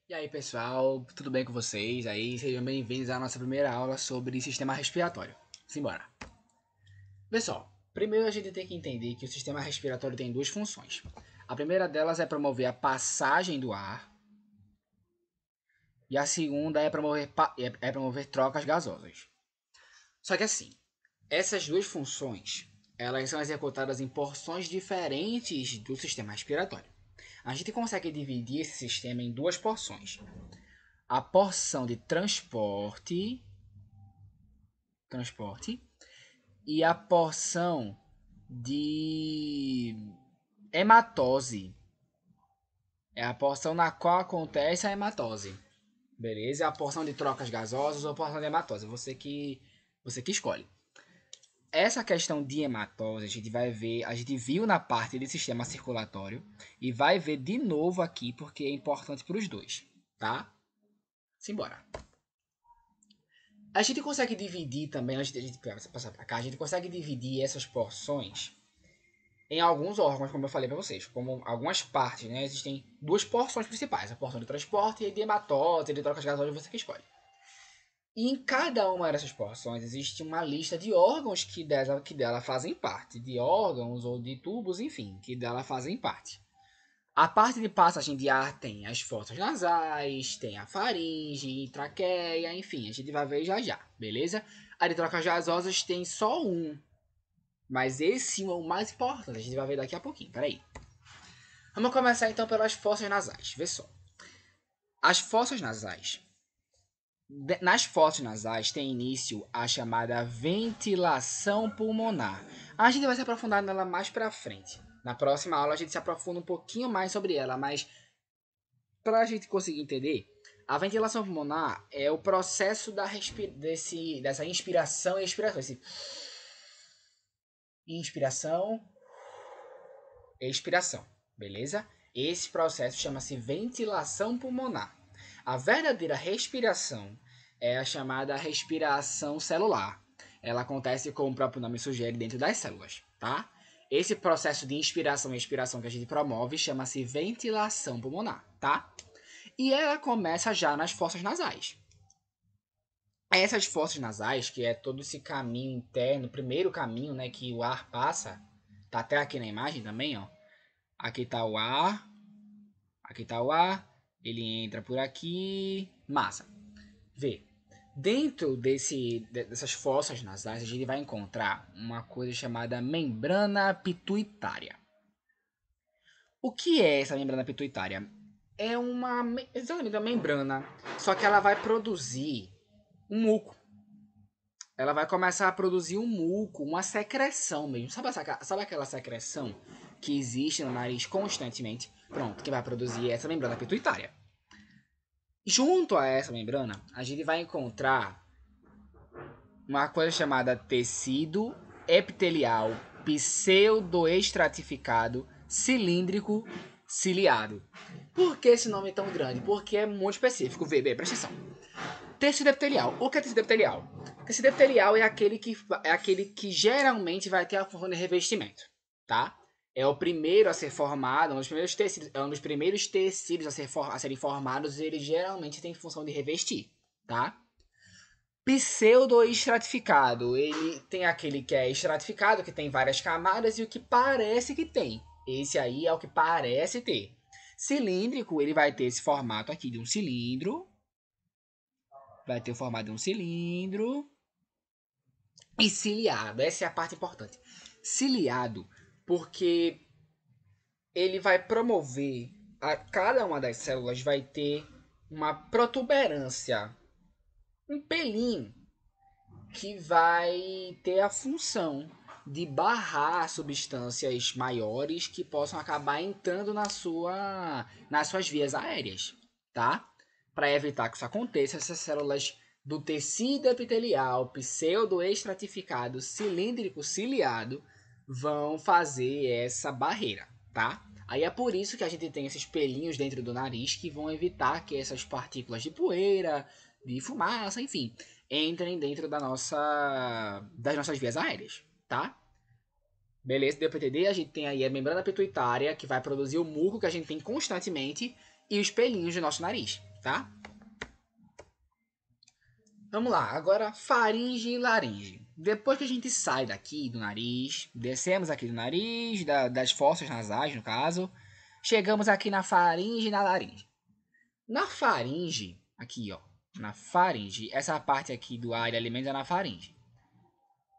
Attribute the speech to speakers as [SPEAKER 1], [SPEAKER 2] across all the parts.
[SPEAKER 1] E aí, pessoal, tudo bem com vocês? Aí, sejam bem-vindos à nossa primeira aula sobre sistema respiratório. Simbora. Pessoal, primeiro a gente tem que entender que o sistema respiratório tem duas funções. A primeira delas é promover a passagem do ar e a segunda é promover trocas gasosas. Só que assim, essas duas funções, elas são executadas em porções diferentes do sistema respiratório. A gente consegue dividir esse sistema em duas porções. A porção de transporte e a porção de hematose. É a porção na qual acontece a hematose. Beleza? É a porção de trocas gasosas ou a porção de hematose. Você que escolhe. Essa questão de hematose a gente viu na parte de sistema circulatório e vai ver de novo aqui porque é importante para os dois, tá? Simbora. A gente consegue dividir também, antes de a gente passar para cá, a gente consegue dividir essas porções em alguns órgãos, como eu falei para vocês, como algumas partes, né? Existem duas porções principais, a porção de transporte e de hematose, de trocas gasosas, você que escolhe. E em cada uma dessas porções existe uma lista de órgãos que dela fazem parte, de órgãos ou de tubos, enfim, que dela fazem parte. A parte de passagem de ar tem as fossas nasais, tem a faringe, traqueia, enfim, a gente vai ver já já, beleza? A de trocas gasosas tem só um, mas esse é o mais importante, a gente vai ver daqui a pouquinho, peraí. Vamos começar então pelas fossas nasais, vê só. As fossas nasais. Nas fossas nasais tem início a chamada ventilação pulmonar. A gente vai se aprofundar nela mais pra frente. Na próxima aula a gente se aprofunda um pouquinho mais sobre ela, mas para a gente conseguir entender, a ventilação pulmonar é o processo dessa inspiração e expiração. Inspiração e expiração, beleza? Esse processo chama-se ventilação pulmonar. A verdadeira respiração é a chamada respiração celular. Ela acontece, como o próprio nome sugere, dentro das células, tá? Esse processo de inspiração e expiração que a gente promove chama-se ventilação pulmonar, tá? E ela começa já nas fossas nasais. Essas fossas nasais, que é todo esse caminho interno, o primeiro caminho, né, que o ar passa, tá até aqui na imagem também, ó. Aqui tá o ar, aqui tá o ar, ele entra por aqui, massa. Vê, dentro dessas fossas nasais, a gente vai encontrar uma coisa chamada membrana pituitária. O que é essa membrana pituitária? É exatamente uma membrana, só que ela vai produzir um muco. Ela vai começar a produzir um muco, uma secreção mesmo. Sabe aquela secreção que existe no nariz constantemente? Pronto, que vai produzir essa membrana pituitária. Junto a essa membrana, a gente vai encontrar uma coisa chamada tecido epitelial pseudoestratificado cilíndrico ciliado. Por que esse nome é tão grande? Porque é muito específico. Vê, presta atenção. Tecido epitelial. O que é tecido epitelial? Tecido epitelial é aquele que geralmente vai ter a função de revestimento, tá? É o primeiro a ser formado, é um dos primeiros tecidos a serem formados, e ele geralmente tem função de revestir, tá? Pseudo-estratificado. Ele tem aquele que é estratificado, que tem várias camadas, e o que parece que tem. Esse aí é o que parece ter. Cilíndrico, ele vai ter esse formato aqui de um cilindro. Vai ter o formato de um cilindro. E ciliado, essa é a parte importante. Ciliado, porque ele vai promover, cada uma das células vai ter uma protuberância, um pelinho, que vai ter a função de barrar substâncias maiores que possam acabar entrando nas suas vias aéreas, tá? Para evitar que isso aconteça, essas células do tecido epitelial pseudoestratificado cilíndrico ciliado vão fazer essa barreira, tá? Aí é por isso que a gente tem esses pelinhos dentro do nariz que vão evitar que essas partículas de poeira, de fumaça, enfim, entrem dentro das nossas vias aéreas, tá? Beleza, deu pra entender? A gente tem aí a membrana pituitária, que vai produzir o muco que a gente tem constantemente, e os pelinhos do nosso nariz, tá? Vamos lá, agora faringe e laringe. Depois que a gente sai daqui do nariz, descemos aqui do nariz, das fossas nasais, no caso, chegamos aqui na faringe e na laringe. Na faringe, aqui ó, na faringe, essa parte aqui do ar e alimentos é na faringe.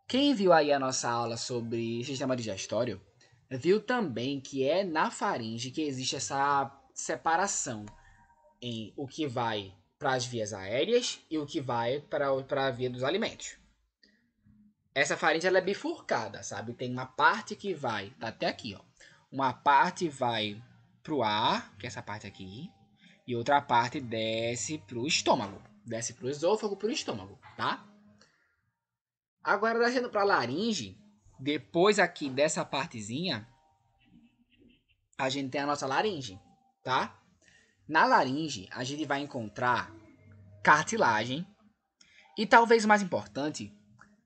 [SPEAKER 1] Quem viu aí a nossa aula sobre sistema digestório, viu também que é na faringe que existe essa separação em o que vai para as vias aéreas e o que vai para a via dos alimentos. Essa faringe ela é bifurcada, sabe? Tem uma parte que vai, tá até aqui, ó. Uma parte vai pro ar, que é essa parte aqui, e outra parte desce pro estômago. Desce pro esôfago, pro estômago, tá? Agora, descendo para a laringe, depois aqui dessa partezinha, a gente tem a nossa laringe, tá? Na laringe, a gente vai encontrar cartilagem e, talvez o mais importante,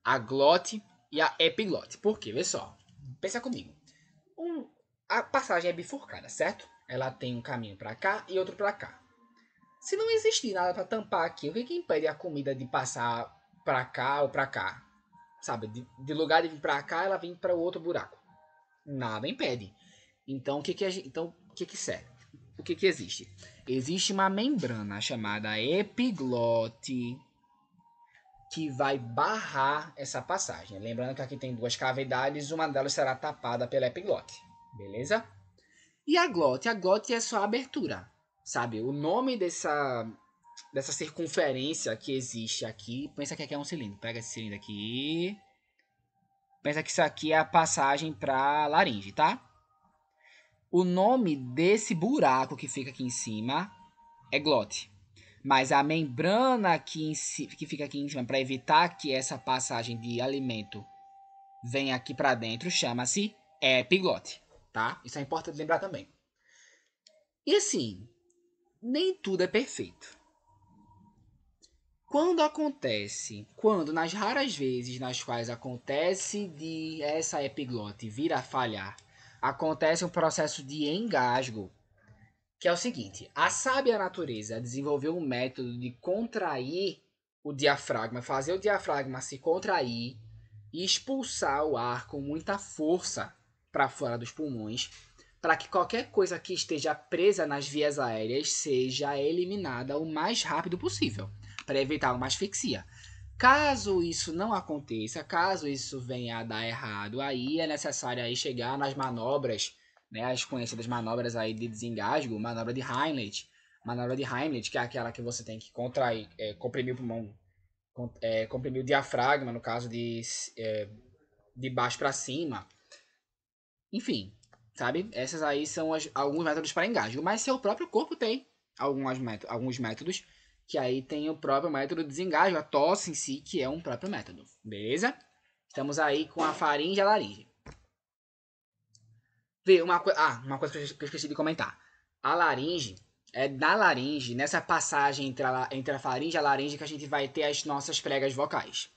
[SPEAKER 1] a glote e a epiglote. Por quê? Vê só. Pensa comigo. A passagem é bifurcada, certo? Ela tem um caminho para cá e outro para cá. Se não existir nada para tampar aqui, o que impede a comida de passar para cá ou para cá? Sabe, de lugar de vir para cá, ela vem para o outro buraco. Nada impede. Então, o que serve? O que existe? Existe uma membrana chamada epiglote que vai barrar essa passagem. Lembrando que aqui tem duas cavidades, uma delas será tapada pela epiglote. Beleza? E a glote? A glote é só a abertura. Sabe, o nome dessa circunferência que existe aqui, pensa que aqui é um cilindro. Pega esse cilindro aqui. Pensa que isso aqui é a passagem para laringe, tá? O nome desse buraco que fica aqui em cima é glote. Mas a membrana que fica aqui em cima para evitar que essa passagem de alimento venha aqui para dentro chama-se epiglote, tá? Isso é importante lembrar também. E assim, nem tudo é perfeito. Quando nas raras vezes nas quais acontece de essa epiglote vir a falhar, acontece um processo de engasgo, que é o seguinte: a sábia natureza desenvolveu um método de contrair o diafragma, fazer o diafragma se contrair e expulsar o ar com muita força para fora dos pulmões, para que qualquer coisa que esteja presa nas vias aéreas seja eliminada o mais rápido possível, para evitar uma asfixia. Caso isso não aconteça, caso isso venha a dar errado, aí é necessário aí chegar nas manobras, né, as conhecidas manobras aí de desengasgo, manobra de Heimlich. Manobra de Heimlich, que é aquela que você tem que contrair, comprimir o pulmão, comprimir o diafragma, no caso de baixo para cima. Enfim, sabe? Essas aí são alguns métodos para engasgo, mas seu próprio corpo tem alguns métodos, que aí tem o próprio método de desengasgo, a tosse em si, que é um próprio método. Beleza? Estamos aí com a faringe e a laringe. Vê, uma coisa que eu esqueci de comentar. A laringe, na laringe, nessa passagem entre a faringe e a laringe, que a gente vai ter as nossas pregas vocais,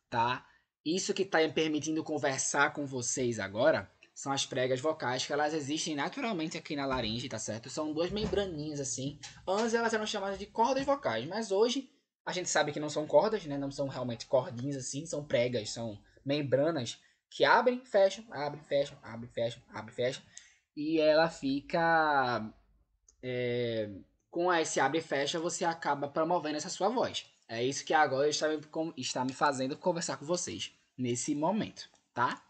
[SPEAKER 1] tá? Isso que está me permitindo conversar com vocês agora são as pregas vocais, que elas existem naturalmente aqui na laringe, tá certo? São duas membraninhas assim. Antes elas eram chamadas de cordas vocais, mas hoje a gente sabe que não são cordas, né? Não são realmente cordinhas assim, são pregas, são membranas que abrem, fecham, abrem, fecham, abrem, fecham, abrem, fecham. E ela fica... com esse abre e fecha, você acaba promovendo essa sua voz. É isso que agora está me fazendo conversar com vocês nesse momento, tá?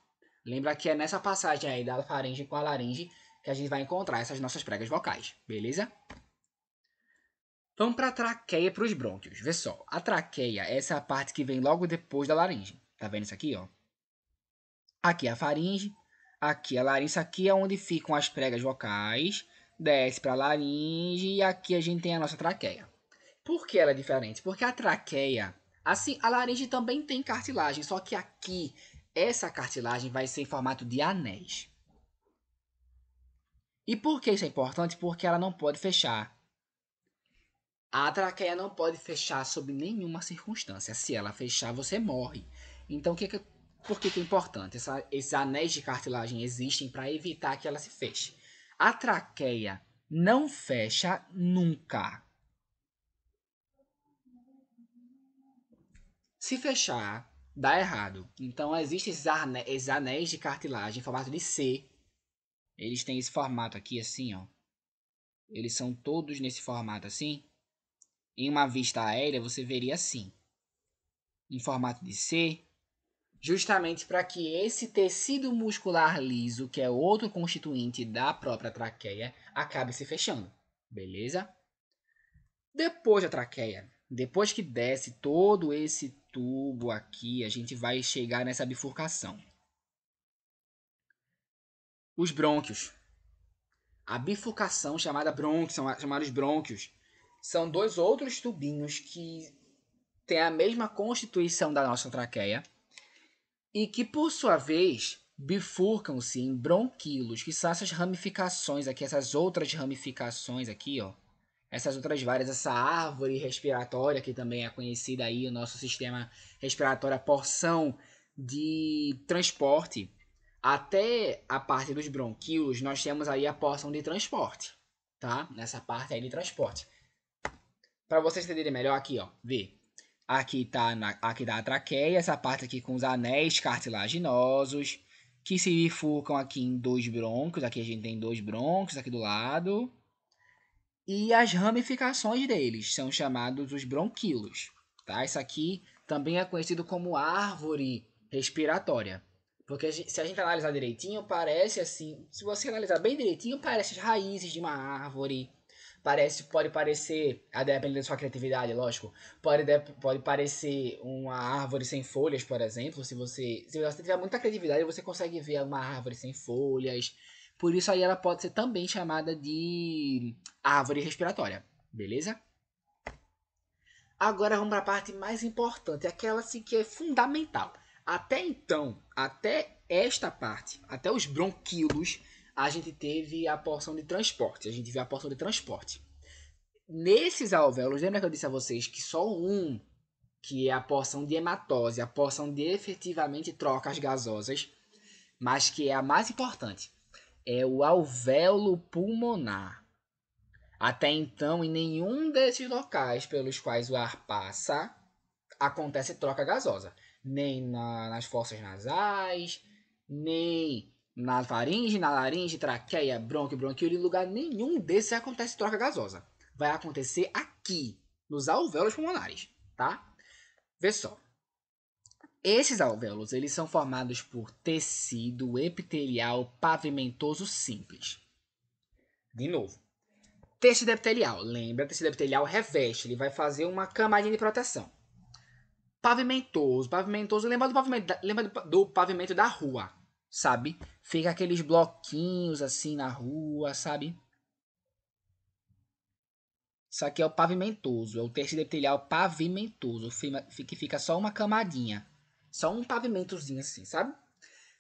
[SPEAKER 1] Lembra que é nessa passagem aí da faringe com a laringe que a gente vai encontrar essas nossas pregas vocais, beleza? Vamos para a traqueia e para os brônquios. Vê só, a traqueia, essa é a parte que vem logo depois da laringe. Tá vendo isso aqui, ó? Aqui é a faringe, aqui a laringe, isso aqui é onde ficam as pregas vocais, desce para a laringe e aqui a gente tem a nossa traqueia. Por que ela é diferente? Porque a traqueia, assim, a laringe também tem cartilagem, só que aqui essa cartilagem vai ser em formato de anéis. E por que isso é importante? Porque ela não pode fechar. A traqueia não pode fechar sob nenhuma circunstância. Se ela fechar, você morre. Então, por que é importante? Esses anéis de cartilagem existem para evitar que ela se feche. A traqueia não fecha nunca. Se fechar, dá errado. Então, existem esses anéis de cartilagem em formato de C. Eles têm esse formato aqui, assim, ó. Eles são todos nesse formato assim. Em uma vista aérea, você veria assim, em formato de C, justamente para que esse tecido muscular liso, que é outro constituinte da própria traqueia, acabe se fechando. Beleza? Depois da traqueia, depois que desce todo esse tubo aqui, a gente vai chegar nessa bifurcação. Os brônquios. A bifurcação chamada brônquios, são chamados brônquios, são dois outros tubinhos que têm a mesma constituição da nossa traqueia e que, por sua vez, bifurcam-se em bronquíolos, que são essas ramificações aqui, essas outras ramificações aqui, ó. Essas outras várias, essa árvore respiratória, que também é conhecida aí, o nosso sistema respiratório, a porção de transporte. Até a parte dos bronquíolos, nós temos aí a porção de transporte, tá? Nessa parte aí de transporte. Para vocês entenderem melhor aqui, ó, vê. Aqui tá a traqueia, essa parte aqui com os anéis cartilaginosos, que se bifurcam aqui em dois brônquios. Aqui a gente tem dois brônquios aqui do lado. E as ramificações deles são chamados os bronquíolos, tá? Isso aqui também é conhecido como árvore respiratória. Porque se a gente analisar direitinho, parece assim. Se você analisar bem direitinho, parece as raízes de uma árvore. Pode parecer, a depender da sua criatividade, lógico, pode parecer uma árvore sem folhas, por exemplo. Se você tiver muita criatividade, você consegue ver uma árvore sem folhas. Por isso aí ela pode ser também chamada de árvore respiratória, beleza? Agora vamos para a parte mais importante, aquela assim que é fundamental. Até então, até esta parte, até os bronquíolos, a gente teve a porção de transporte. A gente viu a porção de transporte. Nesses alvéolos, lembra que eu disse a vocês que só um, que é a porção de hematose, a porção de efetivamente trocas gasosas, mas que é a mais importante, é o alvéolo pulmonar. Até então, em nenhum desses locais pelos quais o ar passa, acontece troca gasosa. Nem nas fossas nasais, nem na laringe, traqueia, brônquio, bronquíolo, em lugar nenhum desses acontece troca gasosa. Vai acontecer aqui, nos alvéolos pulmonares, tá? Vê só. Esses alvéolos, eles são formados por tecido epitelial pavimentoso simples. De novo. Tecido epitelial. Lembra, tecido epitelial reveste. Ele vai fazer uma camadinha de proteção. Pavimentoso. Pavimentoso. Lembra do pavimento da rua, sabe? Fica aqueles bloquinhos assim na rua, sabe? Isso aqui é o pavimentoso. É o tecido epitelial pavimentoso. Que fica só uma camadinha. Só um pavimentozinho assim, sabe?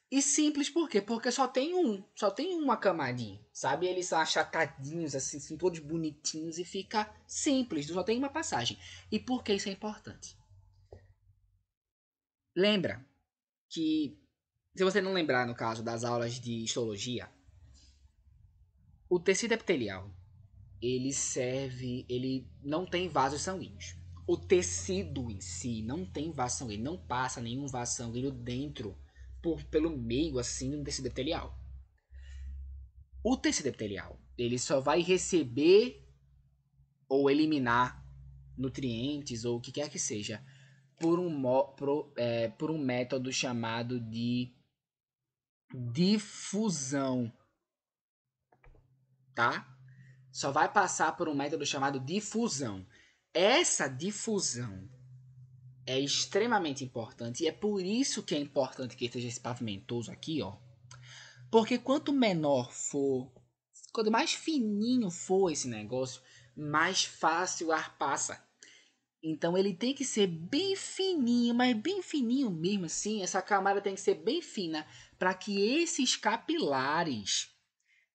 [SPEAKER 1] E simples por quê? Porque só tem uma camadinha, sabe? Eles são achatadinhos, assim, todos bonitinhos e fica simples, só tem uma passagem. E por que isso é importante? Lembra que, se você não lembrar no caso das aulas de histologia, o tecido epitelial, ele não tem vasos sanguíneos. O tecido em si não tem vaso sanguíneo, não passa nenhum vaso sanguíneo dentro, pelo meio assim do tecido epitelial. O tecido epitelial, ele só vai receber ou eliminar nutrientes ou o que quer que seja por um método chamado de difusão, tá? Só vai passar por um método chamado difusão. Essa difusão é extremamente importante e é por isso que é importante que esteja esse pavimentoso aqui, ó. Porque quanto menor for, quanto mais fininho for esse negócio, mais fácil o ar passa. Então ele tem que ser bem fininho, mas bem fininho mesmo assim. Essa camada tem que ser bem fina para que esses capilares,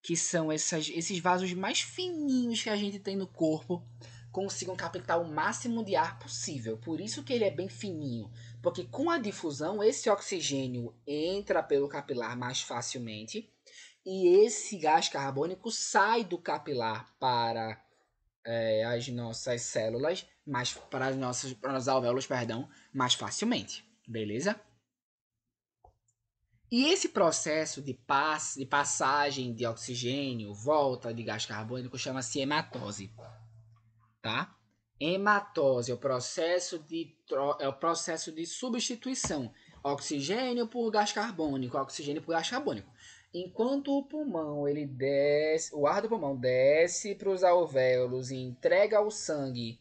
[SPEAKER 1] que são esses vasos mais fininhos que a gente tem no corpo, consigam captar o máximo de ar possível. Por isso que ele é bem fininho, porque com a difusão esse oxigênio entra pelo capilar mais facilmente e esse gás carbônico sai do capilar para as nossas células, para os alvéolos, perdão, mais facilmente, beleza? E esse processo de passagem de oxigênio, volta de gás carbônico, chama-se hematose, tá? Hematose é o processo de substituição, oxigênio por gás carbônico, oxigênio por gás carbônico. Enquanto o pulmão, o ar do pulmão desce para os alvéolos e entrega ao sangue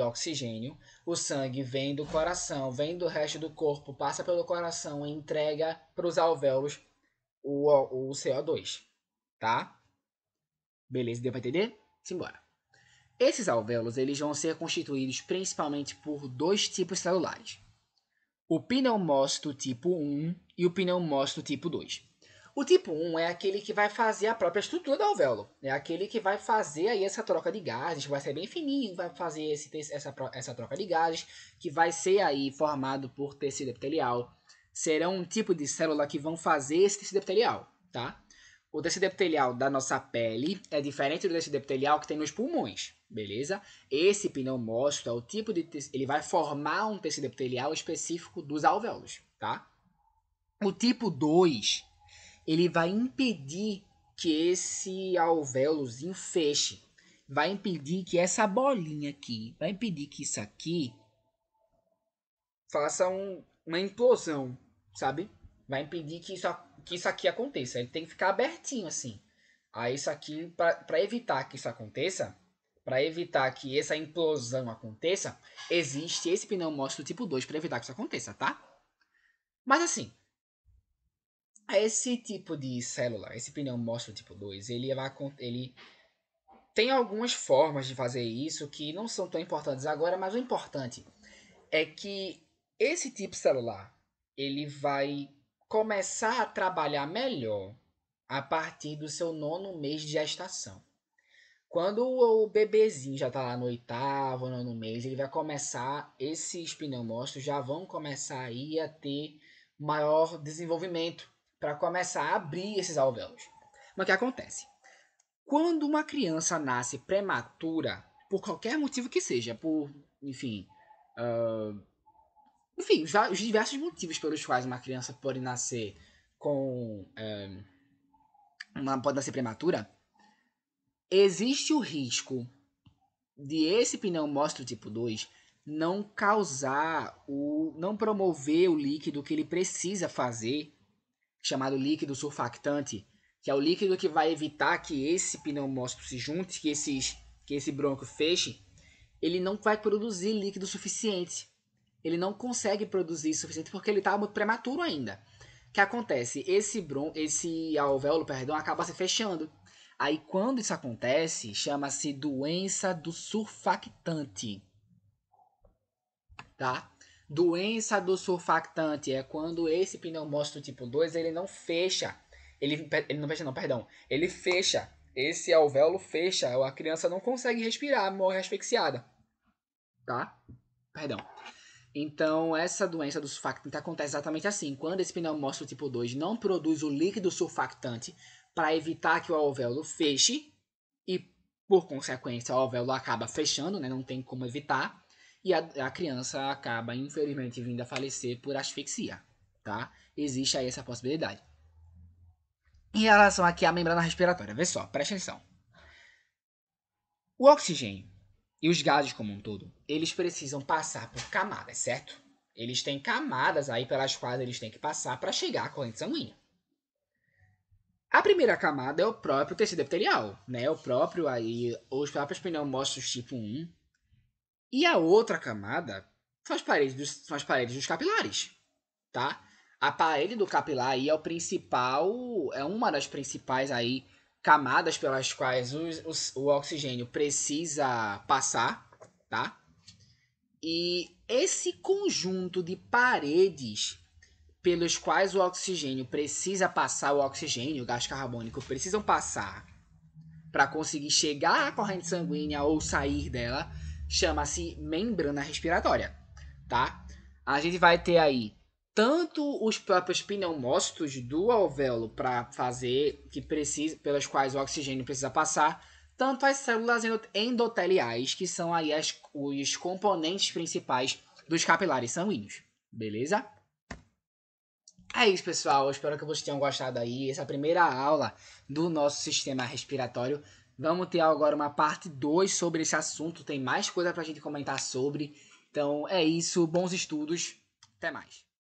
[SPEAKER 1] oxigênio, o sangue vem do coração, vem do resto do corpo, passa pelo coração e entrega para os alvéolos o CO2, tá? Beleza, deu para entender? Simbora. Esses alvéolos eles vão ser constituídos principalmente por dois tipos celulares. O pneumócito tipo 1 e o pneumócito tipo 2. O tipo 1 é aquele que vai fazer a própria estrutura do alvéolo. É aquele que vai fazer aí essa troca de gases, que vai ser bem fininho, vai fazer essa troca de gases, que vai ser aí formado por tecido epitelial. Serão um tipo de célula que vão fazer esse tecido epitelial, tá? O tecido epitelial da nossa pele é diferente do tecido epitelial que tem nos pulmões, beleza? Esse pneumócito é o tipo de ele vai formar um tecido epitelial específico dos alvéolos, tá? O tipo 2, ele vai impedir que esse alvéolozinho feche. Vai impedir que essa bolinha aqui, vai impedir que isso aqui faça uma implosão, sabe? Vai impedir que isso aqui aconteça. Ele tem que ficar abertinho assim. Aí isso aqui, para evitar que isso aconteça, para evitar que essa implosão aconteça, existe esse pneumócito tipo 2 para evitar que isso aconteça, tá? Mas assim, esse tipo de célula, esse pneumócito tipo 2, ele tem algumas formas de fazer isso que não são tão importantes agora, mas o importante é que esse tipo celular, ele vai começar a trabalhar melhor a partir do seu 9º mês de gestação. Quando o bebezinho já está lá no 8º, 9º mês, ele vai começar, esses pneumócitos já vão começar aí a ter maior desenvolvimento para começar a abrir esses alvéolos. Mas o que acontece? Quando uma criança nasce prematura, por qualquer motivo que seja, os diversos motivos pelos quais uma criança pode nascer pode nascer prematura, existe o risco de esse pneumócito tipo 2 não não promover o líquido que ele precisa fazer, chamado líquido surfactante, que é o líquido que vai evitar que esse pneumócito se junte, que esse bronco feche. Ele não vai produzir líquido suficiente. Ele não consegue produzir suficiente porque ele está muito prematuro ainda. O que acontece? Esse alvéolo, acaba se fechando. Aí quando isso acontece, chama-se doença do surfactante. Tá? Doença do surfactante é quando esse pneumócito tipo 2 ele não fecha. Ele não fecha não, perdão. Ele fecha. Esse alvéolo fecha. A criança não consegue respirar, morre asfixiada. Tá? Perdão. Então, essa doença do surfactante acontece exatamente assim. Quando esse pneumócito tipo 2 não produz o líquido surfactante para evitar que o alvéolo feche, e por consequência o alvéolo acaba fechando, né? Não tem como evitar, e a criança acaba, infelizmente, vindo a falecer por asfixia, tá? Existe aí essa possibilidade. Em relação aqui à membrana respiratória, vê só, presta atenção. O oxigênio e os gases como um todo, eles precisam passar por camadas, certo? Eles têm camadas aí pelas quais eles têm que passar para chegar à corrente sanguínea. A primeira camada é o próprio tecido epitelial, né? Os próprios pneumócitos tipo 1. E a outra camada são as paredes dos capilares, tá? A parede do capilar aí é uma das principais aí camadas pelas quais o oxigênio precisa passar, tá? E esse conjunto de paredes pelos quais o oxigênio precisa passar, o gás carbônico precisam passar para conseguir chegar à corrente sanguínea ou sair dela, chama-se membrana respiratória, tá? A gente vai ter aí tanto os próprios pneumócitos do alvéolo para fazer que precisa, pelas quais o oxigênio precisa passar, tanto as células endoteliais, que são aí os componentes principais dos capilares sanguíneos. Beleza? É isso, pessoal. Eu espero que vocês tenham gostado aí. Essa primeira aula do nosso sistema respiratório. Vamos ter agora uma parte 2 sobre esse assunto. Tem mais coisa pra gente comentar sobre. Então é isso. Bons estudos. Até mais.